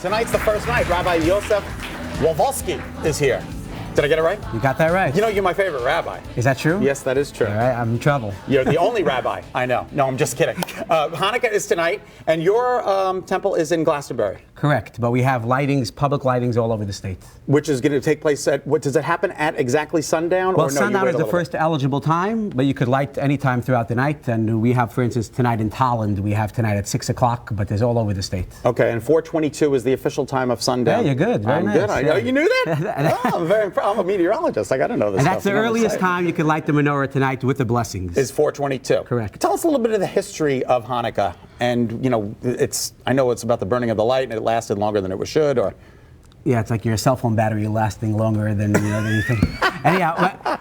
Tonight's the first night. Rabbi Yosef Wolvovsky is here. Did I get it right? You got that right. You know, you're my favorite rabbi. Is that true? Yes, that is true. All right, I'm in trouble. You're the only rabbi I know. No, I'm just kidding. Hanukkah is tonight, and your temple is in Glastonbury. Correct, but we have public lightings all over the state. Which is going to take place at, does it happen at exactly sundown? Well, or no, sundown is the first eligible time, but you could light any time throughout the night. And we have, for instance, tonight in Tolland, we have tonight at 6 o'clock, but there's all over the state. Okay, and 4:22 is the official time of sundown. Yeah, you're good. Very nice. Good. I know. You knew that? I'm a meteorologist. I got to know this and stuff. That's the earliest time you could light the menorah tonight with the blessings. Is 4:22. Correct. Tell us a little bit of the history of Hanukkah. And, you know, I know it's about the burning of the light, and it lasted longer than it should, or... Yeah, it's like your cell phone battery lasting longer than anything. Anyhow,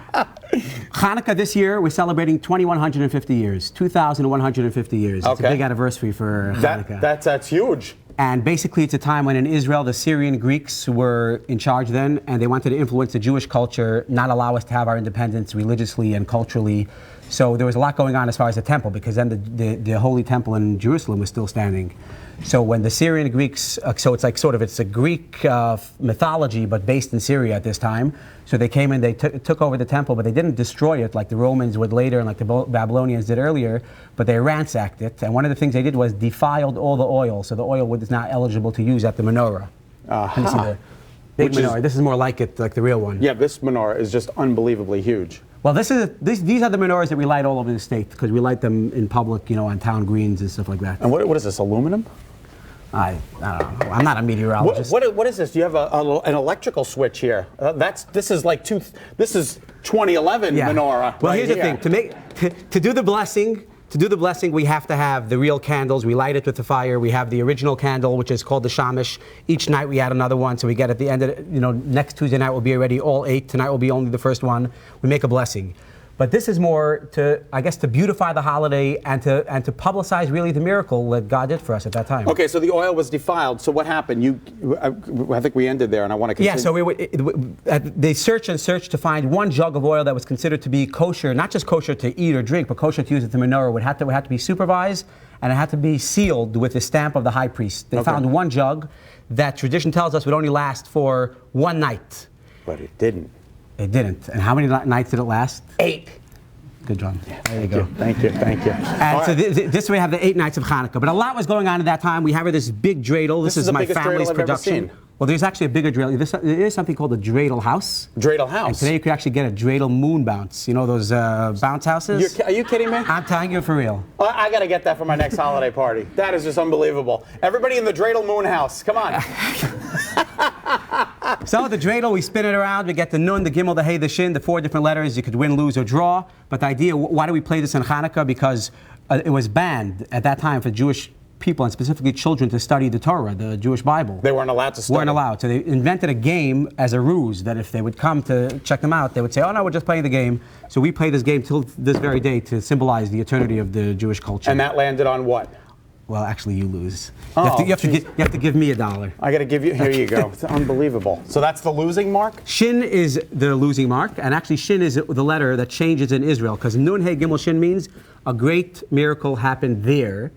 Hanukkah this year, we're celebrating 2,150 years. 2,150 years. It's a big anniversary for Hanukkah. That's huge. And basically, it's a time when in Israel, the Syrian Greeks were in charge then, and they wanted to influence the Jewish culture, not allow us to have our independence religiously and culturally. So there was a lot going on as far as the temple, because then the Holy Temple in Jerusalem was still standing. So when the Syrian Greeks, so it's like it's a Greek mythology, but based in Syria at this time. So they came in, they took over the temple, but they didn't destroy it like the Romans would later and like the Babylonians did earlier, but they ransacked it. And one of the things they did was defiled all the oil, so the oil was not eligible to use at the menorah. You see the big menorah. This is more like it, like the real one. Yeah, this menorah is just unbelievably huge. Well, these are the menorahs that we light all over the state, because we light them in public, you know, on town greens and stuff like that. And what is this, aluminum? I don't know. I'm not a meteorologist. What is this? You have an electrical switch here. This is 2011 menorah. Well, here's the thing. To do the blessing, we have to have the real candles. We light it with the fire. We have the original candle, which is called the shamash. Each night we add another one, so we get at the end of it, next Tuesday night will be already all 8. Tonight will be only the first one. We make a blessing. But this is more to beautify the holiday and to publicize really the miracle that God did for us at that time. Okay, so the oil was defiled. So what happened? I think we ended there, and I want to continue. Yeah, so they searched to find one jug of oil that was considered to be kosher, not just kosher to eat or drink, but kosher to use at the menorah. It had to be supervised, and it had to be sealed with the stamp of the high priest. They found one jug that tradition tells us would only last for one night. But it didn't. It didn't. And how many nights did it last? 8. Good, John. Yeah, there you go. Thank you. And so this way we have the 8 nights of Hanukkah. But a lot was going on at that time. We have this big dreidel. This is my family's production. Well, there's actually a bigger dreidel. There is something called a dreidel house. Dreidel house. And today you could actually get a dreidel moon bounce. You know those bounce houses? Are you kidding me? I'm telling you for real. I got to get that for my next holiday party. That is just unbelievable. Everybody in the dreidel moon house, come on. So the dreidel, we spin it around. We get the nun, the gimel, the hey, the shin, the 4 different letters. You could win, lose, or draw. But the idea, why do we play this in Hanukkah? Because it was banned at that time for Jewish people, and specifically children, to study the Torah, the Jewish Bible. They weren't allowed to study. Weren't allowed. So they invented a game as a ruse that if they would come to check them out, they would say, oh no, we're just playing the game. So we play this game till this very day to symbolize the eternity of the Jewish culture. And that landed on what? Well, actually, you lose. Oh, you have to give me $1. I got to give you. Here you go. It's unbelievable. So that's the losing mark. Shin is the losing mark, and actually, Shin is the letter that changes in Israel, because Nun, Hey, Gimel, Shin means a great miracle happened there.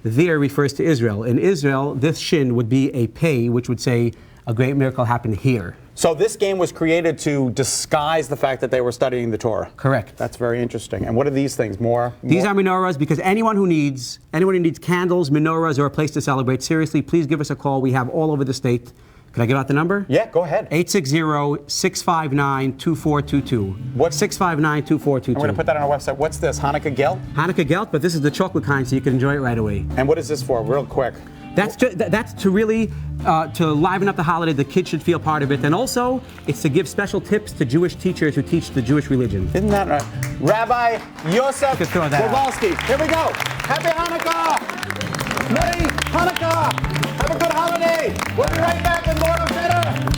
There refers to Israel. In Israel, this Shin would be a Pei, which would say a great miracle happened here. So this game was created to disguise the fact that they were studying the Torah. Correct. That's very interesting. And what are these things? These are menorahs, because anyone who needs candles, menorahs, or a place to celebrate, seriously, please give us a call. We have all over the state. Can I give out the number? Yeah, go ahead. 860-659-2422. What? 659-2422. I'm going to put that on our website. What's this? Hanukkah Gelt? Hanukkah Gelt, but this is the chocolate kind, so you can enjoy it right away. And what is this for? Real quick. That's to really to liven up the holiday. The kids should feel part of it, and also it's to give special tips to Jewish teachers who teach the Jewish religion. Isn't that right? Rabbi Yosef Wolvovsky. Here we go. Happy Hanukkah! Merry Hanukkah! Have a good holiday. We'll be right back with more of Dinner.